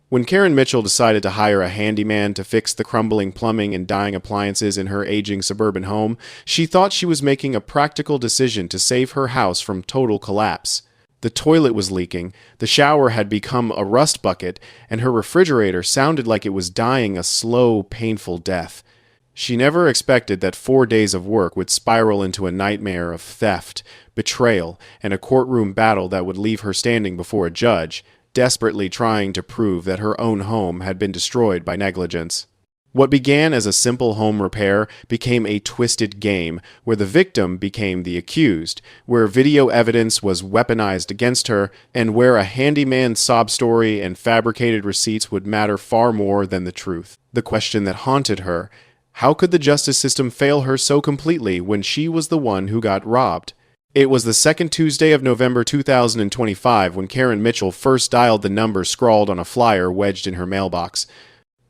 When Karen Mitchell decided to hire a handyman to fix the crumbling plumbing and dying appliances in her aging suburban home, she thought she was making a practical decision to save her house from total collapse. The toilet was leaking, the shower had become a rust bucket, and her refrigerator sounded like it was dying a slow, painful death. She never expected that 4 days of work would spiral into a nightmare of theft, betrayal, and a courtroom battle that would leave her standing before a judge, desperately trying to prove that her own home had been destroyed by negligence. What began as a simple home repair became a twisted game where the victim became the accused, where video evidence was weaponized against her, and where a handyman's sob story and fabricated receipts would matter far more than the truth. The question that haunted her: how could the justice system fail her so completely when she was the one who got robbed? It was the second Tuesday of November 2025 when Karen Mitchell first dialed the number scrawled on a flyer wedged in her mailbox.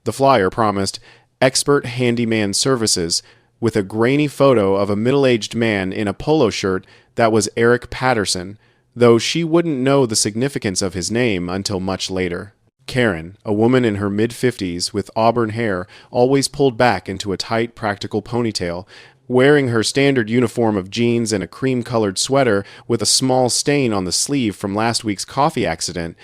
The flyer promised expert handyman services with a grainy photo of a middle-aged man in a polo shirt that was Eric Patterson, though she wouldn't know the significance of his name until much later. Karen, a woman in her mid-50s with auburn hair always pulled back into a tight, practical ponytail, wearing her standard uniform of jeans and a cream-colored sweater with a small stain on the sleeve from last week's coffee accident,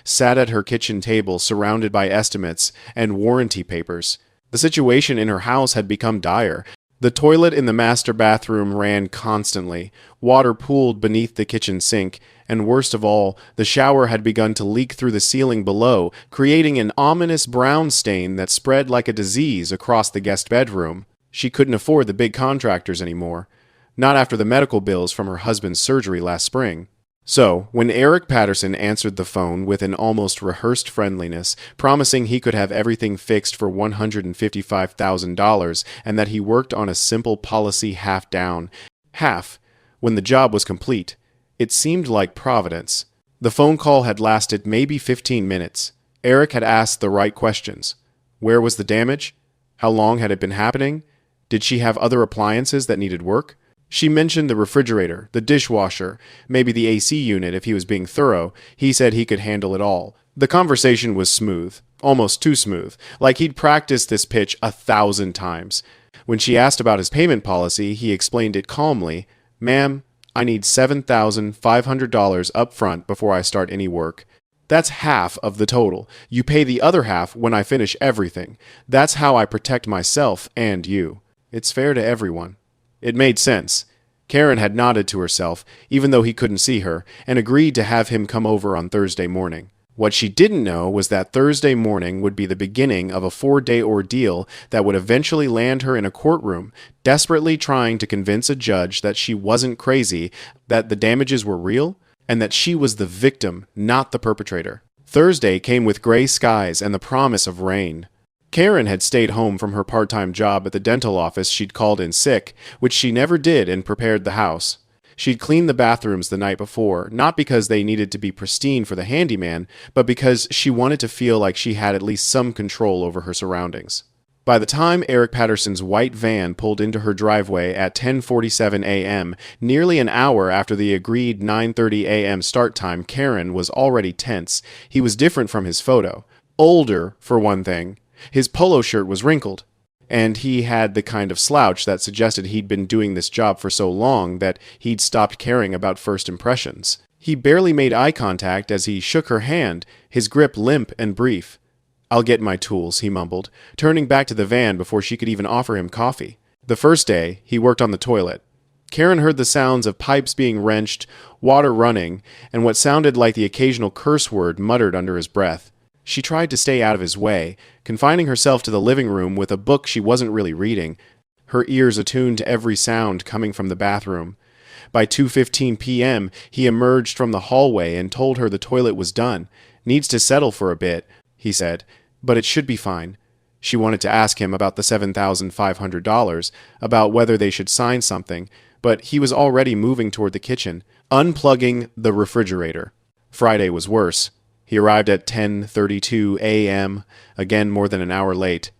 sat at her kitchen table surrounded by estimates and warranty papers. The situation in her house had become dire. The toilet in the master bathroom ran constantly, water pooled beneath the kitchen sink, and worst of all, the shower had begun to leak through the ceiling below, creating an ominous brown stain that spread like a disease across the guest bedroom. She couldn't afford the big contractors anymore, not after the medical bills from her husband's surgery last spring. So, when Eric Patterson answered the phone with an almost rehearsed friendliness, promising he could have everything fixed for $155,000 and that he worked on a simple policy half down, when the job was complete, it seemed like providence. The phone call had lasted maybe 15 minutes. Eric had asked the right questions. Where was the damage? How long had it been happening? Did she have other appliances that needed work? She mentioned the refrigerator, the dishwasher, maybe the AC unit if he was being thorough. He said he could handle it all. The conversation was smooth, almost too smooth, like he'd practiced this pitch 1,000 times. When she asked about his payment policy, he explained it calmly. "Ma'am, I need $7,500 up front before I start any work. That's half of the total. You pay the other half when I finish everything. That's how I protect myself and you. It's fair to everyone." It made sense. Karen had nodded to herself, even though he couldn't see her, and agreed to have him come over on Thursday morning. What she didn't know was that Thursday morning would be the beginning of a 4-day ordeal that would eventually land her in a courtroom, desperately trying to convince a judge that she wasn't crazy, that the damages were real, and that she was the victim, not the perpetrator. Thursday came with gray skies and the promise of rain. Karen had stayed home from her part-time job at the dental office she'd called in sick, which she never did, and prepared the house. She'd cleaned the bathrooms the night before, not because they needed to be pristine for the handyman, but because she wanted to feel like she had at least some control over her surroundings. By the time Eric Patterson's white van pulled into her driveway at 10:47 a.m., nearly an hour after the agreed 9:30 a.m. start time, Karen was already tense. He was different from his photo. Older, for one thing. His polo shirt was wrinkled, and he had the kind of slouch that suggested he'd been doing this job for so long that he'd stopped caring about first impressions. He barely made eye contact as he shook her hand, his grip limp and brief. "I'll get my tools," he mumbled, turning back to the van before she could even offer him coffee. The first day, he worked on the toilet. Karen heard the sounds of pipes being wrenched, water running, and what sounded like the occasional curse word muttered under his breath. She tried to stay out of his way, confining herself to the living room with a book she wasn't really reading, her ears attuned to every sound coming from the bathroom. By 2:15 p.m., he emerged from the hallway and told her the toilet was done. "Needs to settle for a bit," he said, "but it should be fine." She wanted to ask him about the $7,500, about whether they should sign something, but he was already moving toward the kitchen, unplugging the refrigerator. Friday was worse. He arrived at 10:32 a.m., again more than an hour late.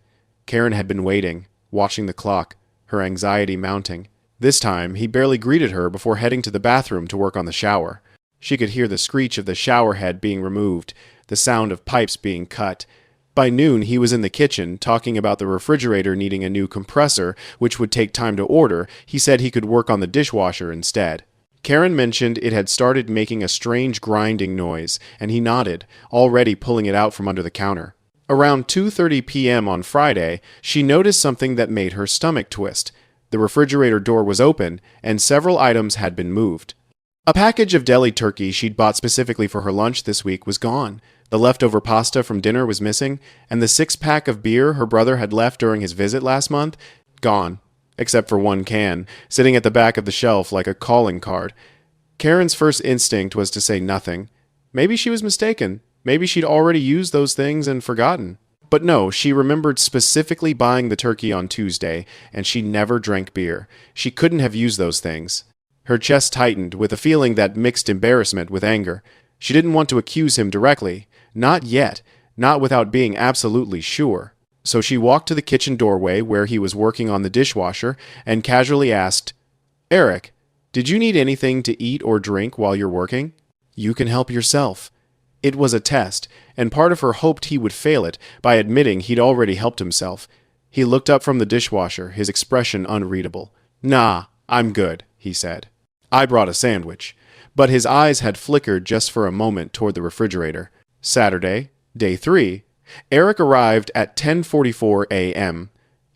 Karen had been waiting, watching the clock, her anxiety mounting. This time, he barely greeted her before heading to the bathroom to work on the shower. She could hear the screech of the shower head being removed, the sound of pipes being cut. By noon, he was in the kitchen, talking about the refrigerator needing a new compressor, which would take time to order. He said he could work on the dishwasher instead. Karen mentioned it had started making a strange grinding noise, and he nodded, already pulling it out from under the counter. Around 2:30 p.m. on Friday, she noticed something that made her stomach twist. The refrigerator door was open, and several items had been moved. A package of deli turkey she'd bought specifically for her lunch this week was gone. The leftover pasta from dinner was missing, and the 6-pack of beer her brother had left during his visit last month, gone, except for one can, sitting at the back of the shelf like a calling card. Karen's first instinct was to say nothing. Maybe she was mistaken. Maybe she'd already used those things and forgotten. But no, she remembered specifically buying the turkey on Tuesday, and she never drank beer. She couldn't have used those things. Her chest tightened with a feeling that mixed embarrassment with anger. She didn't want to accuse him directly. Not yet. Not without being absolutely sure. So she walked to the kitchen doorway where he was working on the dishwasher and casually asked, "Eric, did you need anything to eat or drink while you're working?" "You can help yourself." It was a test, and part of her hoped he would fail it by admitting he'd already helped himself. He looked up from the dishwasher, his expression unreadable. "Nah, I'm good," he said. "I brought a sandwich." But his eyes had flickered just for a moment toward the refrigerator. Saturday, day 3. Eric arrived at 10:44 a.m.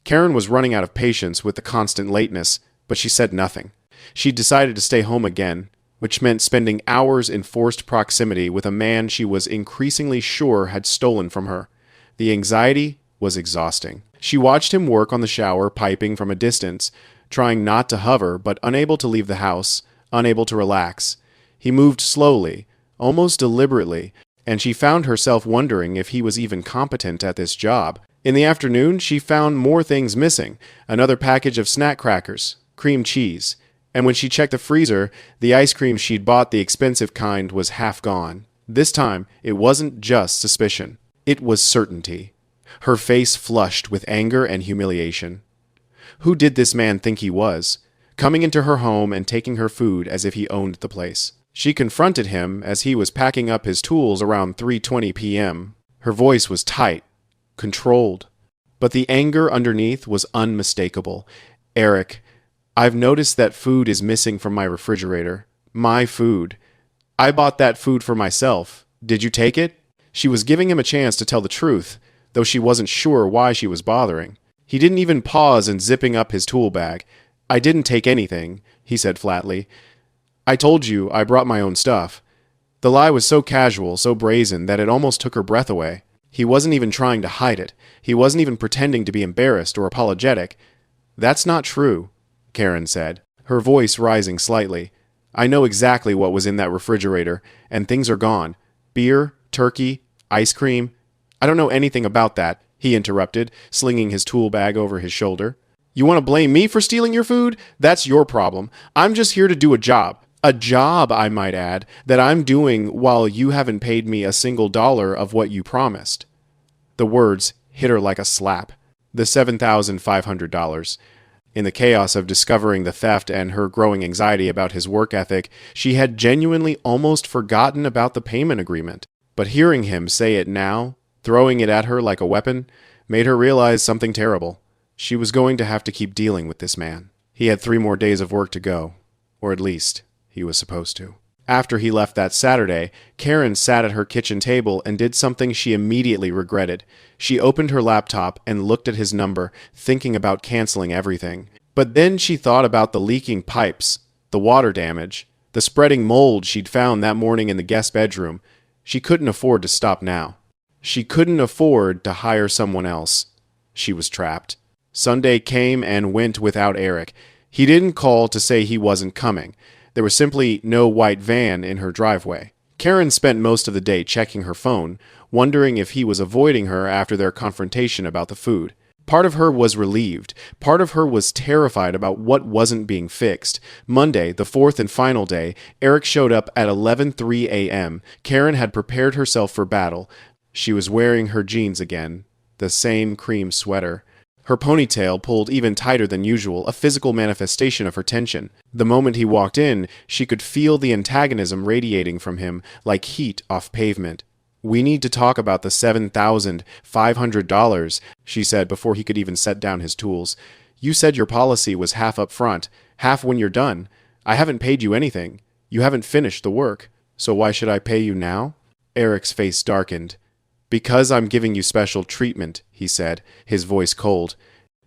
Karen was running out of patience with the constant lateness, but she said nothing. She decided to stay home again, which meant spending hours in forced proximity with a man she was increasingly sure had stolen from her. The anxiety was exhausting. She watched him work on the shower piping from a distance, trying not to hover but unable to leave the house, unable to relax. He moved slowly, almost deliberately, and she found herself wondering if he was even competent at this job. In the afternoon, she found more things missing, another package of snack crackers, cream cheese, and when she checked the freezer, the ice cream she'd bought, the expensive kind, was half gone. This time, it wasn't just suspicion. It was certainty. Her face flushed with anger and humiliation. Who did this man think he was, coming into her home and taking her food as if he owned the place? She confronted him as he was packing up his tools around 3:20 p.m. Her voice was tight, controlled, but the anger underneath was unmistakable. "Eric, I've noticed that food is missing from my refrigerator. My food. I bought that food for myself. Did you take it?" She was giving him a chance to tell the truth, though she wasn't sure why she was bothering. He didn't even pause in zipping up his tool bag. "I didn't take anything," he said flatly. "I told you I brought my own stuff." The lie was so casual, so brazen, that it almost took her breath away. He wasn't even trying to hide it. He wasn't even pretending to be embarrassed or apologetic. "That's not true," Karen said, her voice rising slightly. "I know exactly what was in that refrigerator, and things are gone. Beer, turkey, ice cream. I don't know anything about that," he interrupted, slinging his tool bag over his shoulder. "You want to blame me for stealing your food? That's your problem. I'm just here to do a job. A job, I might add, that I'm doing while you haven't paid me a single dollar of what you promised." The words hit her like a slap. The $7,500. In the chaos of discovering the theft and her growing anxiety about his work ethic, she had genuinely almost forgotten about the payment agreement. But hearing him say it now, throwing it at her like a weapon, made her realize something terrible. She was going to have to keep dealing with this man. He had 3 more days of work to go, or at least he was supposed to. After he left that Saturday, Karen sat at her kitchen table and did something she immediately regretted. She opened her laptop and looked at his number, thinking about canceling everything. But then she thought about the leaking pipes, the water damage, the spreading mold she'd found that morning in the guest bedroom. She couldn't afford to stop now. She couldn't afford to hire someone else. She was trapped. Sunday came and went without Eric. He didn't call to say he wasn't coming. There was simply no white van in her driveway. Karen spent most of the day checking her phone, wondering if he was avoiding her after their confrontation about the food. Part of her was relieved. Part of her was terrified about what wasn't being fixed. Monday, the 4th and final day, Eric showed up at 11:03 a.m. Karen had prepared herself for battle. She was wearing her jeans again, the same cream sweater. Her ponytail pulled even tighter than usual, a physical manifestation of her tension. The moment he walked in, she could feel the antagonism radiating from him like heat off pavement. "We need to talk about the $7,500, she said before he could even set down his tools. "You said your policy was half up front, half when you're done. I haven't paid you anything. You haven't finished the work. So why should I pay you now?" Eric's face darkened. "Because I'm giving you special treatment," he said, his voice cold.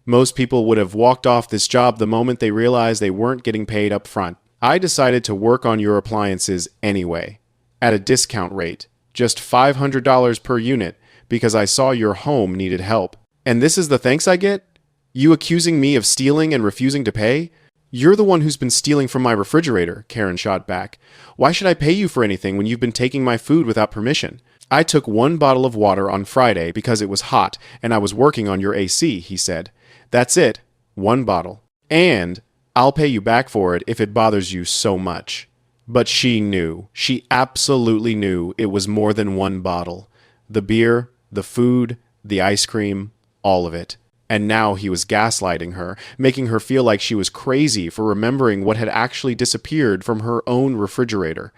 "Most people would have walked off this job the moment they realized they weren't getting paid up front. I decided to work on your appliances anyway, at a discount rate, just $500 per unit, because I saw your home needed help. And this is the thanks I get? You accusing me of stealing and refusing to pay? You're the one who's been stealing from my refrigerator," Karen shot back. "Why should I pay you for anything when you've been taking my food without permission? I took 1 bottle of water on Friday because it was hot and I was working on your AC," he said. "That's it. 1 bottle. And I'll pay you back for it if it bothers you so much." But she knew. She absolutely knew it was more than 1 bottle. The beer, the food, the ice cream, all of it. And now he was gaslighting her, making her feel like she was crazy for remembering what had actually disappeared from her own refrigerator.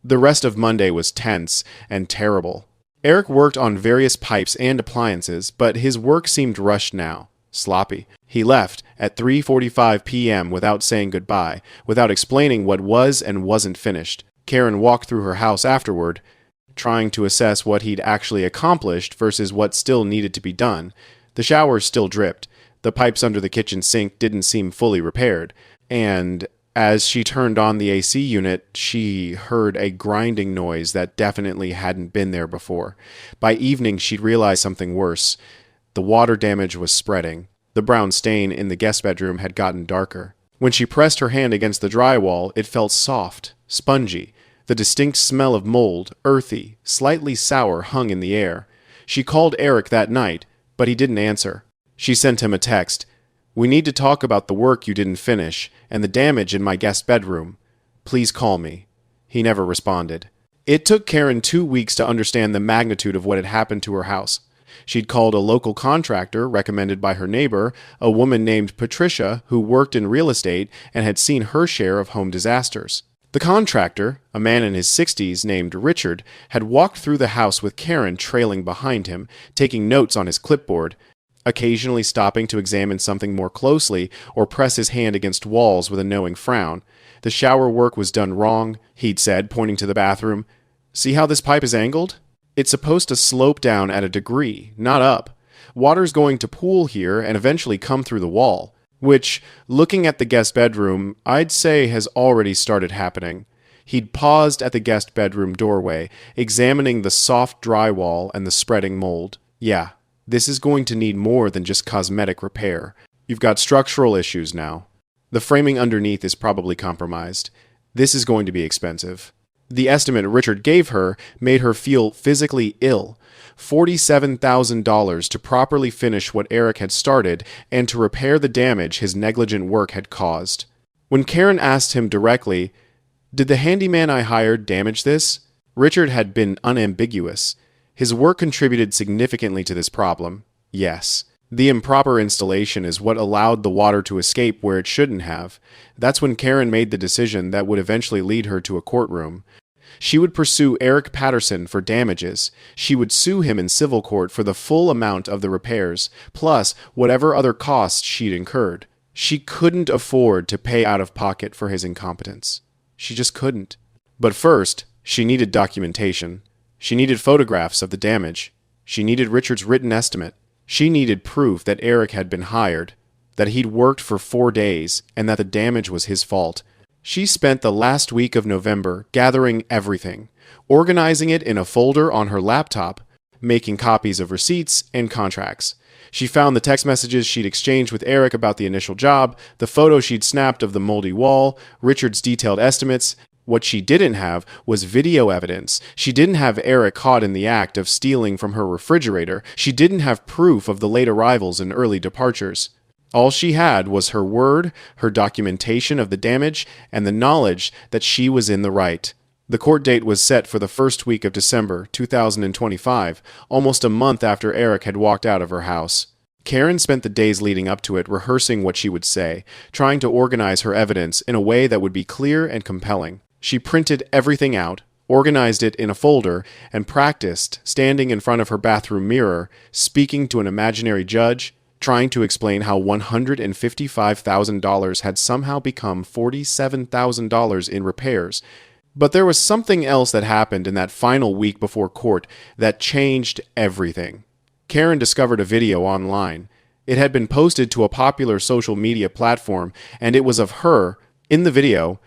The rest of Monday was tense and terrible. Eric worked on various pipes and appliances, but his work seemed rushed now, sloppy. He left at 3:45 p.m. without saying goodbye, without explaining what was and wasn't finished. Karen walked through her house afterward, trying to assess what he'd actually accomplished versus what still needed to be done. The shower still dripped. The pipes under the kitchen sink didn't seem fully repaired. And as she turned on the AC unit, she heard a grinding noise that definitely hadn't been there before. By evening, she'd realized something worse. The water damage was spreading. The brown stain in the guest bedroom had gotten darker. When she pressed her hand against the drywall, it felt soft, spongy. The distinct smell of mold, earthy, slightly sour, hung in the air. She called Eric that night, but he didn't answer. She sent him a text. "We need to talk about the work you didn't finish and the damage in my guest bedroom. Please call me." He never responded. It took Karen 2 weeks to understand the magnitude of what had happened to her house. She'd called a local contractor recommended by her neighbor, a woman named Patricia who worked in real estate and had seen her share of home disasters. The contractor, a man in his 60s named Richard, had walked through the house with Karen trailing behind him, taking notes on his clipboard, occasionally stopping to examine something more closely or press his hand against walls with a knowing frown. "The shower work was done wrong," he'd said, pointing to the bathroom. "See how this pipe is angled? It's supposed to slope down at a degree, not up. Water's going to pool here and eventually come through the wall." Which, looking at the guest bedroom, I'd say has already started happening. He'd paused at the guest bedroom doorway, examining the soft drywall and the spreading mold. "Yeah, this is going to need more than just cosmetic repair. You've got structural issues now. The framing underneath is probably compromised. This is going to be expensive." The estimate Richard gave her made her feel physically ill. $47,000 to properly finish what Eric had started and to repair the damage his negligent work had caused. When Karen asked him directly, "Did the handyman I hired damage this?" Richard had been unambiguous. His work contributed significantly to this problem. Yes. The improper installation is what allowed the water to escape where it shouldn't have. That's when Karen made the decision that would eventually lead her to a courtroom. She would pursue Eric Patterson for damages. She would sue him in civil court for the full amount of the repairs, plus whatever other costs she'd incurred. She couldn't afford to pay out of pocket for his incompetence. She just couldn't. But first, she needed documentation. She needed photographs of the damage. She needed Richard's written estimate. She needed proof that Eric had been hired, that he'd worked for 4 days, and that the damage was his fault. She spent the last week of November gathering everything, organizing it in a folder on her laptop, making copies of receipts and contracts. She found the text messages she'd exchanged with Eric about the initial job, the photo she'd snapped of the moldy wall, Richard's detailed estimates. What she didn't have was video evidence. She didn't have Eric caught in the act of stealing from her refrigerator. She didn't have proof of the late arrivals and early departures. All she had was her word, her documentation of the damage, and the knowledge that she was in the right. The court date was set for the first week of December 2025, almost a month after Eric had walked out of her house. Karen spent the days leading up to it rehearsing what she would say, trying to organize her evidence in a way that would be clear and compelling. She printed everything out, organized it in a folder, and practiced standing in front of her bathroom mirror, speaking to an imaginary judge, trying to explain how $155,000 had somehow become $47,000 in repairs. But there was something else that happened in that final week before court that changed everything. Karen discovered a video online. It had been posted to a popular social media platform, and it was of her. In the video,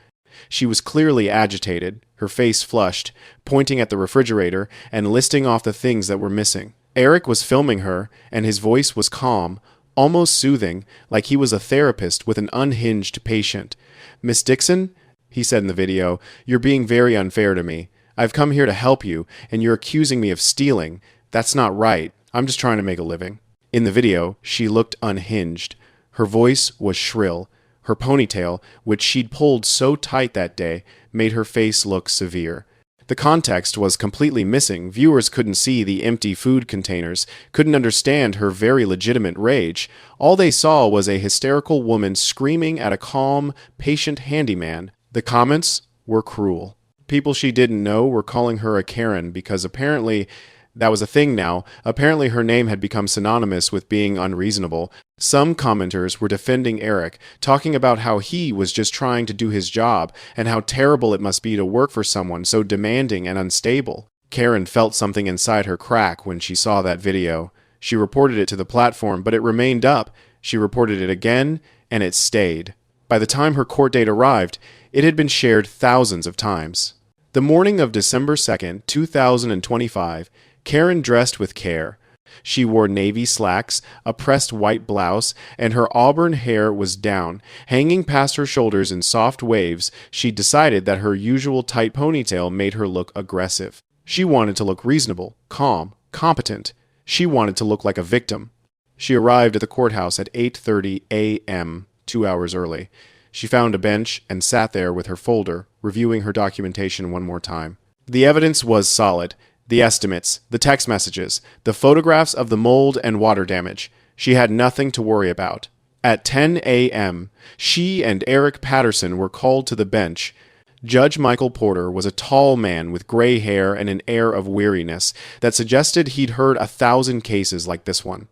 she was clearly agitated, her face flushed, pointing at the refrigerator and listing off the things that were missing. Eric was filming her, and his voice was calm, almost soothing, like he was a therapist with an unhinged patient. "Miss Dixon," he said in the video, "you're being very unfair to me. I've come here to help you, and you're accusing me of stealing. That's not right. I'm just trying to make a living." In the video, she looked unhinged. Her voice was shrill. Her ponytail, which she'd pulled so tight that day, made her face look severe. The context was completely missing. Viewers couldn't see the empty food containers, couldn't understand her very legitimate rage. All they saw was a hysterical woman screaming at a calm, patient handyman. The comments were cruel. People she didn't know were calling her a Karen because apparently that was a thing now. Apparently her name had become synonymous with being unreasonable. Some commenters were defending Eric, talking about how he was just trying to do his job and how terrible it must be to work for someone so demanding and unstable. Karen felt something inside her crack when she saw that video. She reported it to the platform, but it remained up. She reported it again, and it stayed. By the time her court date arrived, it had been shared thousands of times. The morning of December 2nd, 2025, Karen dressed with care. She wore navy slacks, a pressed white blouse, and her auburn hair was down, hanging past her shoulders in soft waves. She decided that her usual tight ponytail made her look aggressive. She wanted to look reasonable, calm, competent. She wanted to look like a victim. She arrived at the courthouse at 8:30 a.m., 2 hours early. She found a bench and sat there with her folder, reviewing her documentation one more time. The evidence was solid. The estimates, the text messages, the photographs of the mold and water damage. She had nothing to worry about. At 10 a.m., she and Eric Patterson were called to the bench. Judge Michael Porter was a tall man with gray hair and an air of weariness that suggested he'd heard 1,000 cases like this one.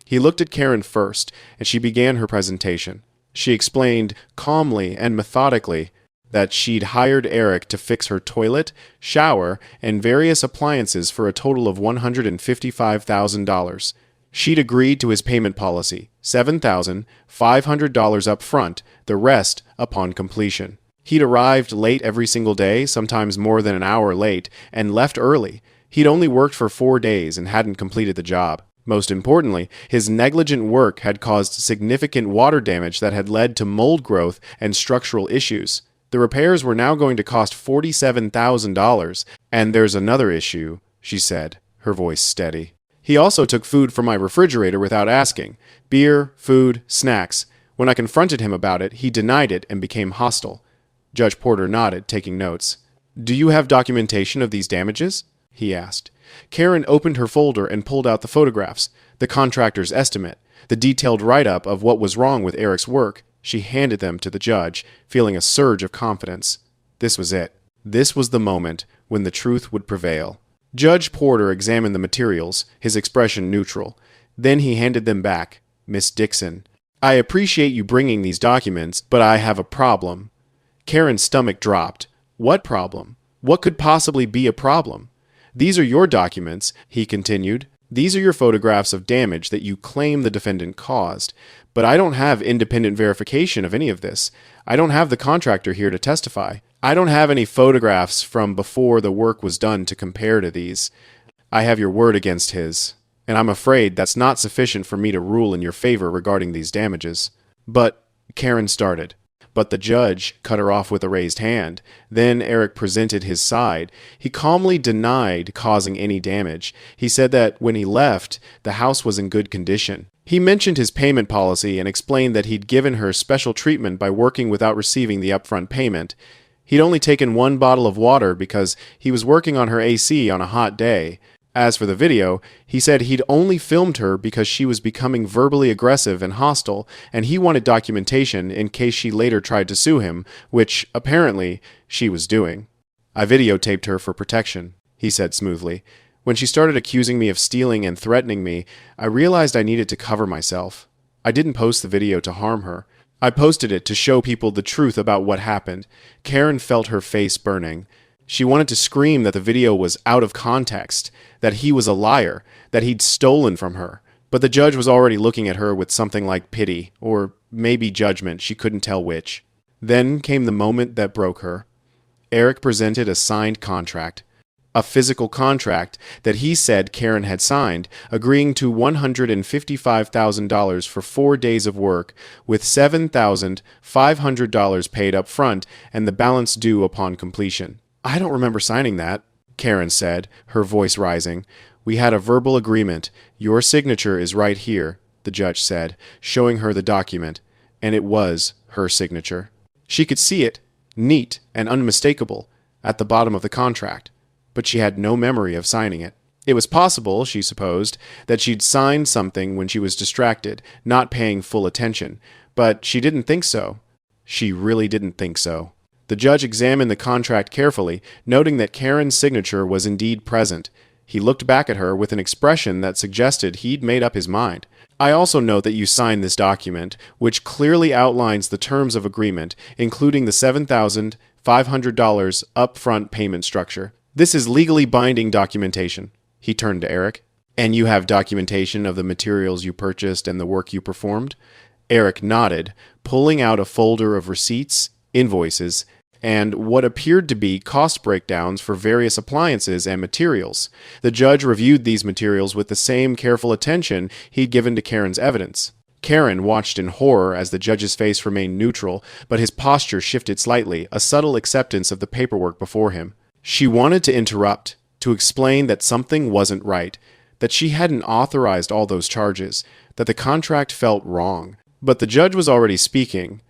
He looked at Karen first, and she began her presentation. She explained calmly and methodically that she'd hired Eric to fix her toilet, shower, and various appliances for a total of $155,000. She'd agreed to his payment policy, $7,500 up front, the rest upon completion. He'd arrived late every single day, sometimes more than an hour late, and left early. He'd only worked for 4 days and hadn't completed the job. Most importantly, his negligent work had caused significant water damage that had led to mold growth and structural issues. The repairs were now going to cost $47,000, and there's another issue, she said, her voice steady. He also took food from my refrigerator without asking. Beer, food, snacks. When I confronted him about it, he denied it and became hostile. Judge Porter nodded, taking notes. "Do you have documentation of these damages?" he asked. Karen opened her folder and pulled out the photographs, the contractor's estimate, the detailed write-up of what was wrong with Eric's work. She handed them to the judge, feeling a surge of confidence. This was it. This was the moment when the truth would prevail. Judge Porter examined the materials, his expression neutral. Then he handed them back. "Miss Dixon, I appreciate you bringing these documents, but I have a problem." Karen's stomach dropped. What problem? What could possibly be a problem? "These are your documents," he continued. "These are your photographs of damage that you claim the defendant caused. But I don't have independent verification of any of this. I don't have the contractor here to testify. I don't have any photographs from before the work was done to compare to these. I have your word against his, and I'm afraid that's not sufficient for me to rule in your favor regarding these damages." "But," Karen started. But the judge cut her off with a raised hand. Then Eric presented his side. He calmly denied causing any damage. He said that when he left, the house was in good condition. He mentioned his payment policy and explained that he'd given her special treatment by working without receiving the upfront payment. He'd only taken 1 bottle of water because he was working on her AC on a hot day. As for the video, he said he'd only filmed her because she was becoming verbally aggressive and hostile, and he wanted documentation in case she later tried to sue him, which, apparently, she was doing. I videotaped her for protection, he said smoothly. When she started accusing me of stealing and threatening me, I realized I needed to cover myself. I didn't post the video to harm her. I posted it to show people the truth about what happened. Karen felt her face burning. She wanted to scream that the video was out of context, that he was a liar, that he'd stolen from her. But the judge was already looking at her with something like pity, or maybe judgment, she couldn't tell which. Then came the moment that broke her. Eric presented a signed contract. A physical contract that he said Karen had signed, agreeing to $155,000 for 4 days of work, with $7,500 paid up front and the balance due upon completion. I don't remember signing that, Karen said, her voice rising. We had a verbal agreement. Your signature is right here, the judge said, showing her the document, and it was her signature. She could see it, neat and unmistakable, at the bottom of the contract. But she had no memory of signing it. It was possible, she supposed, that she'd signed something when she was distracted, not paying full attention, but she didn't think so. She really didn't think so. The judge examined the contract carefully, noting that Karen's signature was indeed present. He looked back at her with an expression that suggested he'd made up his mind. I also note that you signed this document, which clearly outlines the terms of agreement, including the $7,500 upfront payment structure. This is legally binding documentation. He turned to Eric. And you have documentation of the materials you purchased and the work you performed? Eric nodded, pulling out a folder of receipts, invoices, and what appeared to be cost breakdowns for various appliances and materials. The judge reviewed these materials with the same careful attention he'd given to Karen's evidence. Karen watched in horror as the judge's face remained neutral, but his posture shifted slightly, a subtle acceptance of the paperwork before him. She wanted to interrupt, to explain that something wasn't right, that she hadn't authorized all those charges, that the contract felt wrong. But the judge was already speaking.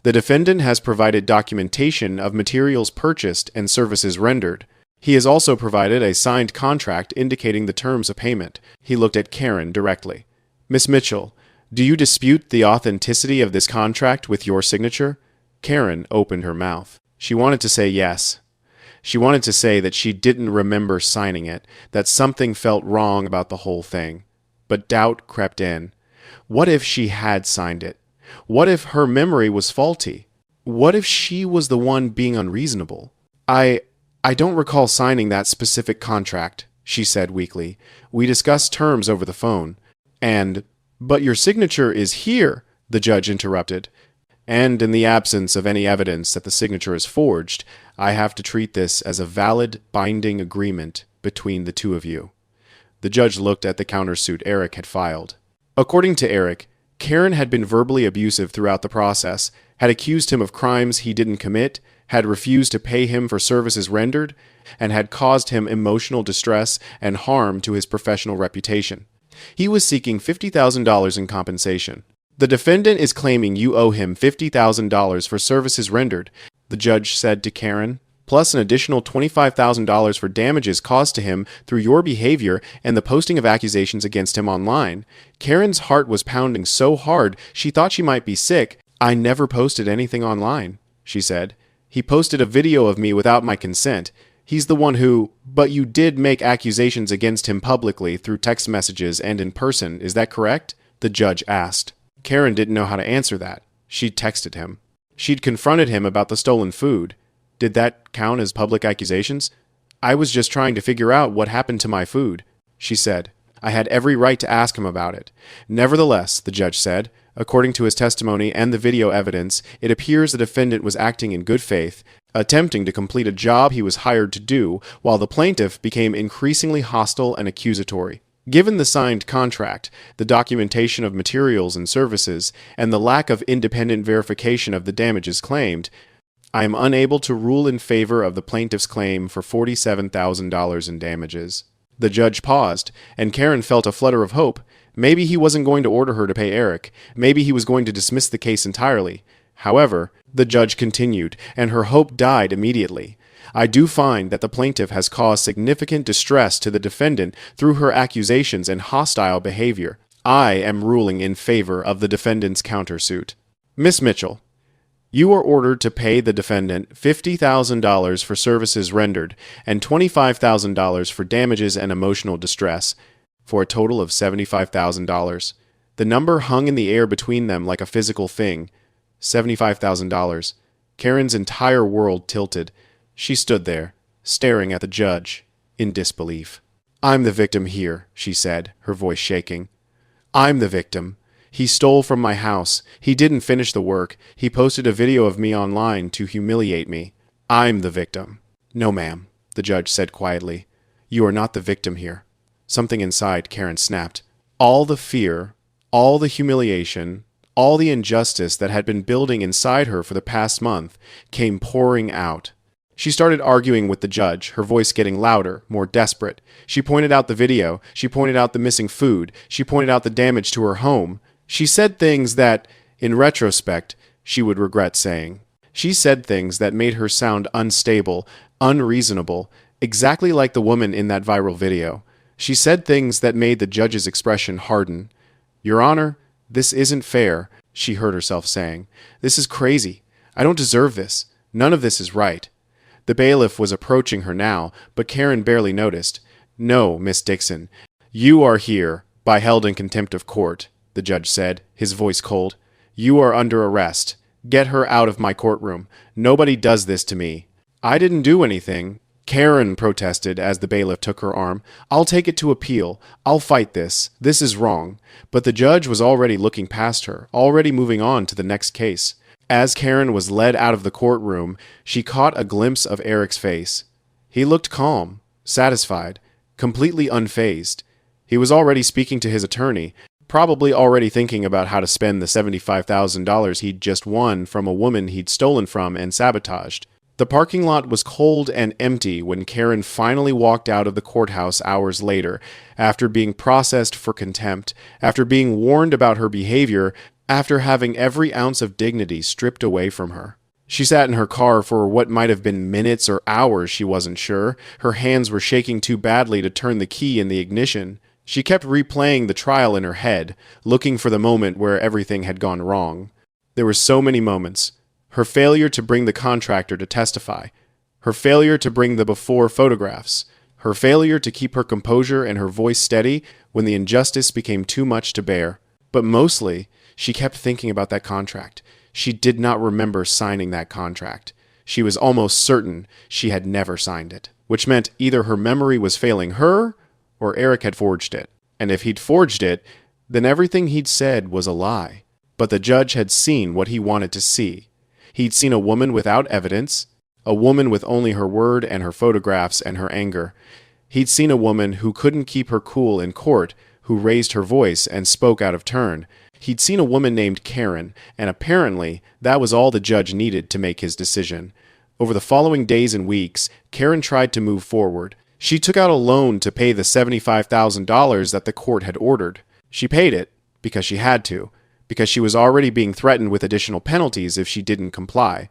The defendant has provided documentation of materials purchased and services rendered. He has also provided a signed contract indicating the terms of payment. He looked at Karen directly. Miss Mitchell, do you dispute the authenticity of this contract with your signature? Karen opened her mouth. She wanted to say yes. She wanted to say that she didn't remember signing it, that something felt wrong about the whole thing. But doubt crept in. What if she had signed it? What if her memory was faulty? What if she was the one being unreasonable? I don't recall signing that specific contract, she said weakly. We discussed terms over the phone. But your signature is here, the judge interrupted. And in the absence of any evidence that the signature is forged, I have to treat this as a valid, binding agreement between the two of you. The judge looked at the countersuit Eric had filed. According to Eric, Karen had been verbally abusive throughout the process, had accused him of crimes he didn't commit, had refused to pay him for services rendered, and had caused him emotional distress and harm to his professional reputation. He was seeking $50,000 in compensation. The defendant is claiming you owe him $50,000 for services rendered, the judge said to Karen, plus an additional $25,000 for damages caused to him through your behavior and the posting of accusations against him online. Karen's heart was pounding so hard she thought she might be sick. I never posted anything online, she said. He posted a video of me without my consent. He's the one who... But you did make accusations against him publicly through text messages and in person, is that correct? The judge asked. Karen didn't know how to answer that. She'd texted him. She'd confronted him about the stolen food. Did that count as public accusations? I was just trying to figure out what happened to my food, she said. I had every right to ask him about it. Nevertheless, the judge said, according to his testimony and the video evidence, it appears the defendant was acting in good faith, attempting to complete a job he was hired to do, while the plaintiff became increasingly hostile and accusatory. Given the signed contract, the documentation of materials and services, and the lack of independent verification of the damages claimed, I am unable to rule in favor of the plaintiff's claim for $47,000 in damages. The judge paused, and Karen felt a flutter of hope. Maybe he wasn't going to order her to pay Eric. Maybe he was going to dismiss the case entirely. However, the judge continued, and her hope died immediately. I do find that the plaintiff has caused significant distress to the defendant through her accusations and hostile behavior. I am ruling in favor of the defendant's countersuit. Miss Mitchell, You are ordered to pay the defendant $50,000 for services rendered and $25,000 for damages and emotional distress, for a total of $75,000. The number hung in the air between them like a physical thing. $75,000. Karen's entire world tilted. She stood there, staring at the judge, in disbelief. "I'm the victim here," she said, her voice shaking. "I'm the victim. He stole from my house. He didn't finish the work. He posted a video of me online to humiliate me. I'm the victim." "No, ma'am," the judge said quietly. "You are not the victim here." Something inside Karen snapped. All the fear, all the humiliation, all the injustice that had been building inside her for the past month came pouring out. She started arguing with the judge, her voice getting louder, more desperate. She pointed out the video. She pointed out the missing food. She pointed out the damage to her home. She said things that, in retrospect, she would regret saying. She said things that made her sound unstable, unreasonable, exactly like the woman in that viral video. She said things that made the judge's expression harden. "Your Honor, this isn't fair," she heard herself saying. "This is crazy. I don't deserve this. None of this is right." The bailiff was approaching her now, but Karen barely noticed. "No, Miss Dixon, you are here, by held in contempt of court," the judge said, his voice cold. "You are under arrest. Get her out of my courtroom. Nobody does this to me." "I didn't do anything," Karen protested as the bailiff took her arm. "I'll take it to appeal. I'll fight this. This is wrong." But the judge was already looking past her, already moving on to the next case. As Karen was led out of the courtroom, she caught a glimpse of Eric's face. He looked calm, satisfied, completely unfazed. He was already speaking to his attorney, probably already thinking about how to spend the $75,000 he'd just won from a woman he'd stolen from and sabotaged. The parking lot was cold and empty when Karen finally walked out of the courthouse hours later, after being processed for contempt, after being warned about her behavior, after having every ounce of dignity stripped away from her. She sat in her car for what might have been minutes or hours, she wasn't sure. Her hands were shaking too badly to turn the key in the ignition. She kept replaying the trial in her head, looking for the moment where everything had gone wrong. There were so many moments. Her failure to bring the contractor to testify. Her failure to bring the before photographs. Her failure to keep her composure and her voice steady when the injustice became too much to bear. But mostly, she kept thinking about that contract. She did not remember signing that contract. She was almost certain she had never signed it, which meant either her memory was failing her or Eric had forged it. And if he'd forged it, then everything he'd said was a lie. But the judge had seen what he wanted to see. He'd seen a woman without evidence, a woman with only her word and her photographs and her anger. He'd seen a woman who couldn't keep her cool in court, who raised her voice and spoke out of turn. He'd seen a woman named Karen, and apparently that was all the judge needed to make his decision. Over the following days and weeks, Karen tried to move forward. She took out a loan to pay the $75,000 that the court had ordered. She paid it because she had to, because she was already being threatened with additional penalties if she didn't comply.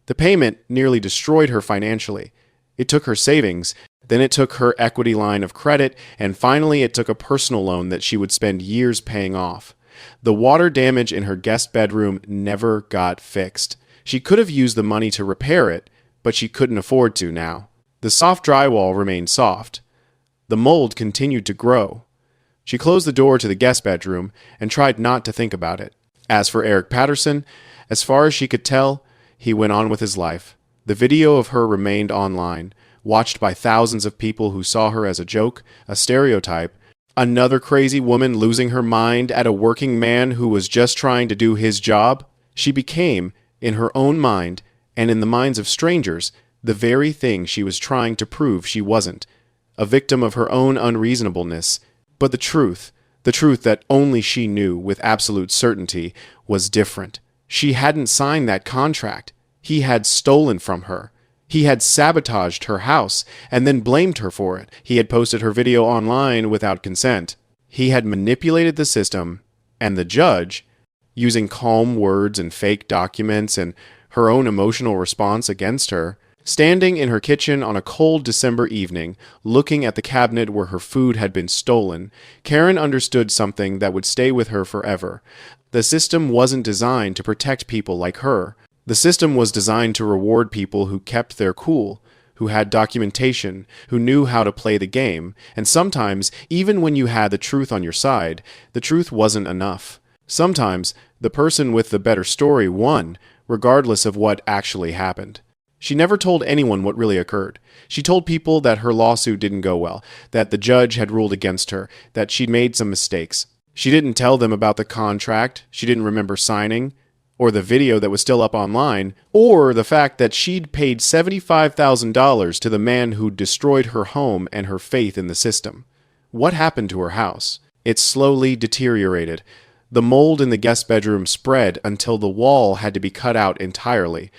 The payment nearly destroyed her financially. It took her savings, then it took her equity line of credit, and finally it took a personal loan that she would spend years paying off. The water damage in her guest bedroom never got fixed. She could have used the money to repair it, but she couldn't afford to now. The soft drywall remained soft. The mold continued to grow. She closed the door to the guest bedroom and tried not to think about it. As for Eric Patterson, as far as she could tell, he went on with his life. The video of her remained online, watched by thousands of people who saw her as a joke, a stereotype, another crazy woman losing her mind at a working man who was just trying to do his job. She became, in her own mind, and in the minds of strangers, the very thing she was trying to prove she wasn't, a victim of her own unreasonableness. But the truth that only she knew with absolute certainty, was different. She hadn't signed that contract. He had stolen from her. He had sabotaged her house and then blamed her for it. He had posted her video online without consent. He had manipulated the system, and the judge, using calm words and fake documents and her own emotional response against her, standing in her kitchen on a cold December evening, looking at the cabinet where her food had been stolen, Karen understood something that would stay with her forever. The system wasn't designed to protect people like her. The system was designed to reward people who kept their cool, who had documentation, who knew how to play the game, and sometimes, even when you had the truth on your side, the truth wasn't enough. Sometimes, the person with the better story won, regardless of what actually happened. She never told anyone what really occurred. She told people that her lawsuit didn't go well, that the judge had ruled against her, that she'd made some mistakes. She didn't tell them about the contract she didn't remember signing, or the video that was still up online, or the fact that she'd paid $75,000 to the man who destroyed her home and her faith in the system. What happened to her house? It slowly deteriorated. The mold in the guest bedroom spread until the wall had to be cut out entirely.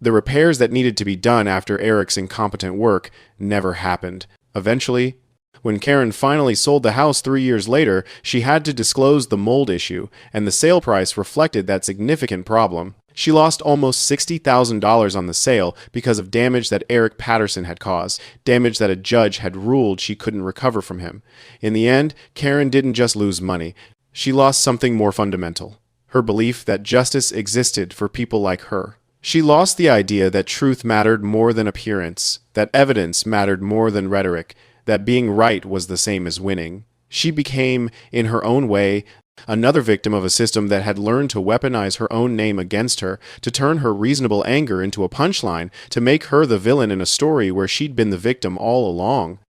The repairs that needed to be done after Eric's incompetent work never happened. Eventually, when Karen finally sold the house 3 years later, she had to disclose the mold issue, and the sale price reflected that significant problem. She lost almost $60,000 on the sale because of damage that Eric Patterson had caused, damage that a judge had ruled she couldn't recover from him. In the end, Karen didn't just lose money. She lost something more fundamental: her belief that justice existed for people like her. She lost the idea that truth mattered more than appearance, that evidence mattered more than rhetoric, that being right was the same as winning. She became, in her own way, another victim of a system that had learned to weaponize her own name against her, to turn her reasonable anger into a punchline, to make her the villain in a story where she'd been the victim all along.